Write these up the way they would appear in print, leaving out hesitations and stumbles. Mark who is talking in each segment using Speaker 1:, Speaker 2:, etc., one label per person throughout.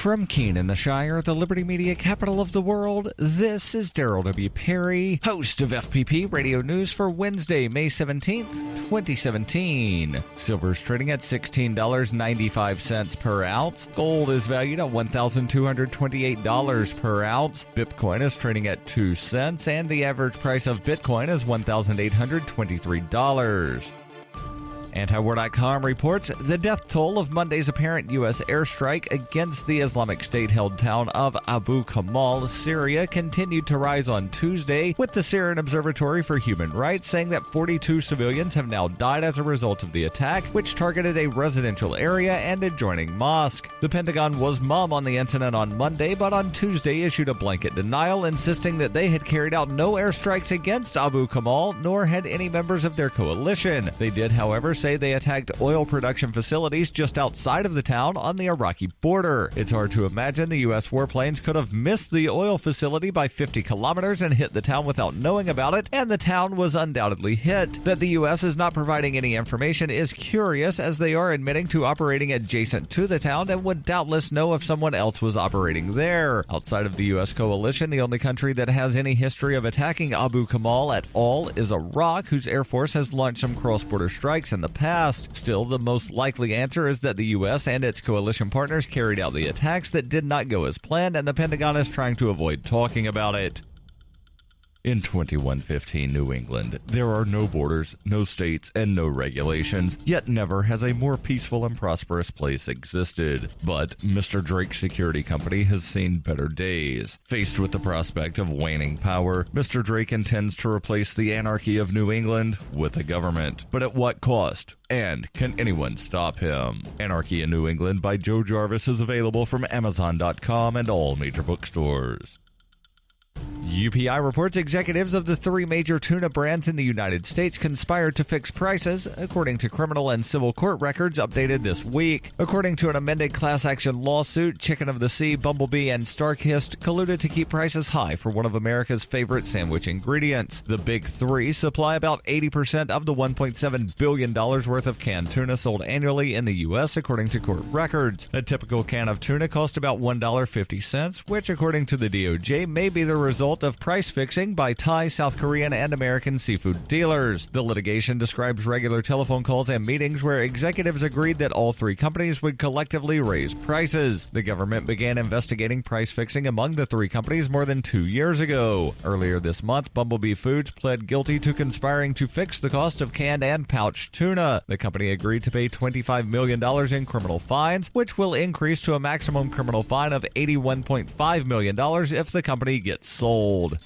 Speaker 1: From Keene in the Shire, the Liberty Media capital of the world, this is Daryl W. Perry, host of FPP Radio News for Wednesday, May 17th, 2017. Silver is trading at $16.95 per ounce. Gold is valued at $1,228 per ounce. Bitcoin is trading at 2 cents, and the average price of Bitcoin is $1,823. Antiwar.com reports the death toll of Monday's apparent U.S. airstrike against the Islamic State-held town of Abu Kamal, Syria, continued to rise on Tuesday, with the Syrian Observatory for Human Rights saying that 42 civilians have now died as a result of the attack, which targeted a residential area and adjoining mosque. The Pentagon was mum on the incident on Monday, but on Tuesday issued a blanket denial, insisting that they had carried out no airstrikes against Abu Kamal, nor had any members of their coalition. They did, however, say they attacked oil production facilities just outside of the town on the Iraqi border. It's hard to imagine the U.S. warplanes could have missed the oil facility by 50 kilometers and hit the town without knowing about it, and the town was undoubtedly hit. That the U.S. is not providing any information is curious, as they are admitting to operating adjacent to the town and would doubtless know if someone else was operating there. Outside of the U.S. coalition, the only country that has any history of attacking Abu Kamal at all is Iraq, whose Air Force has launched some cross-border strikes in the past. Still, the most likely answer is that the U.S. and its coalition partners carried out the attacks that did not go as planned, and the Pentagon is trying to avoid talking about it. In 2115 New England, there are no borders, no states, and no regulations, yet never has a more peaceful and prosperous place existed. But Mr. Drake's security company has seen better days. Faced with the prospect of waning power, Mr. Drake intends to replace the anarchy of New England with a government. But at what cost? And can anyone stop him? Anarchy in New England by Joe Jarvis is available from Amazon.com and all major bookstores. UPI reports executives of the 3 major tuna brands in the United States conspired to fix prices, according to criminal and civil court records updated this week. According to an amended class action lawsuit, Chicken of the Sea, Bumblebee, and Starkist colluded to keep prices high for one of America's favorite sandwich ingredients. The Big Three supply about 80% of the $1.7 billion worth of canned tuna sold annually in the U.S., according to court records. A typical can of tuna cost about $1.50, which, according to the DOJ, may be the result of price fixing by Thai, South Korean, and American seafood dealers. The litigation describes regular telephone calls and meetings where executives agreed that all 3 companies would collectively raise prices. The government began investigating price fixing among the 3 companies more than 2 years ago. Earlier this month, Bumblebee Foods pled guilty to conspiring to fix the cost of canned and pouched tuna. The company agreed to pay $25 million in criminal fines, which will increase to a maximum criminal fine of $81.5 million if the company gets sold.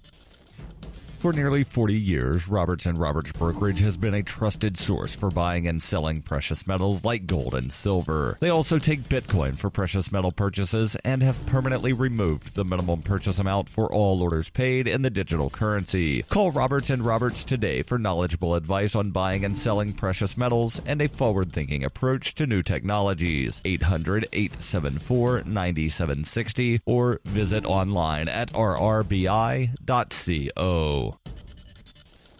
Speaker 1: For nearly 40 years, Roberts & Roberts Brokerage has been a trusted source for buying and selling precious metals like gold and silver. They also take Bitcoin for precious metal purchases and have permanently removed the minimum purchase amount for all orders paid in the digital currency. Call Roberts & Roberts today for knowledgeable advice on buying and selling precious metals and a forward-thinking approach to new technologies. 800-874-9760 or visit online at rrbi.co.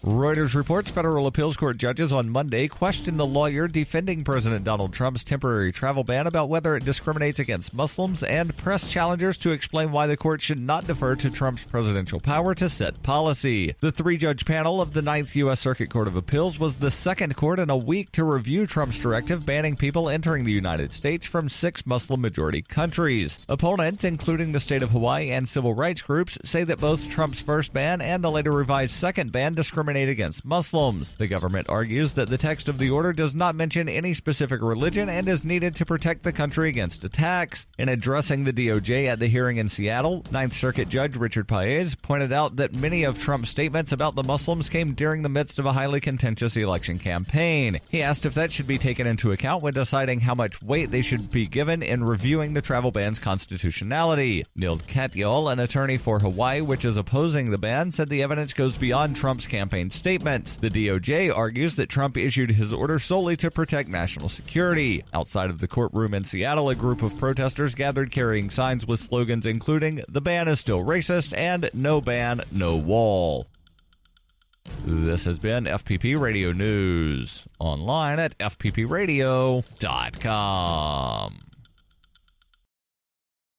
Speaker 1: Reuters reports federal appeals court judges on Monday questioned the lawyer defending President Donald Trump's temporary travel ban about whether it discriminates against Muslims, and pressed challengers to explain why the court should not defer to Trump's presidential power to set policy. The 3-judge panel of the 9th U.S. Circuit Court of Appeals was the second court in a week to review Trump's directive banning people entering the United States from 6 Muslim-majority countries. Opponents, including the state of Hawaii and civil rights groups, say that both Trump's first ban and the later revised second ban discriminate against Muslims. The government argues that the text of the order does not mention any specific religion and is needed to protect the country against attacks. In addressing the DOJ at the hearing in Seattle, 9th Circuit Judge Richard Paez pointed out that many of Trump's statements about the Muslims came during the midst of a highly contentious election campaign. He asked if that should be taken into account when deciding how much weight they should be given in reviewing the travel ban's constitutionality. Neil Katyal, an attorney for Hawaii, which is opposing the ban, said the evidence goes beyond Trump's campaign statements. The DOJ argues that Trump issued his order solely to protect national security. Outside of the courtroom in Seattle, a group of protesters gathered carrying signs with slogans including "The ban is still racist" and "No ban, no wall." This has been FPP Radio News, online at fppradio.com.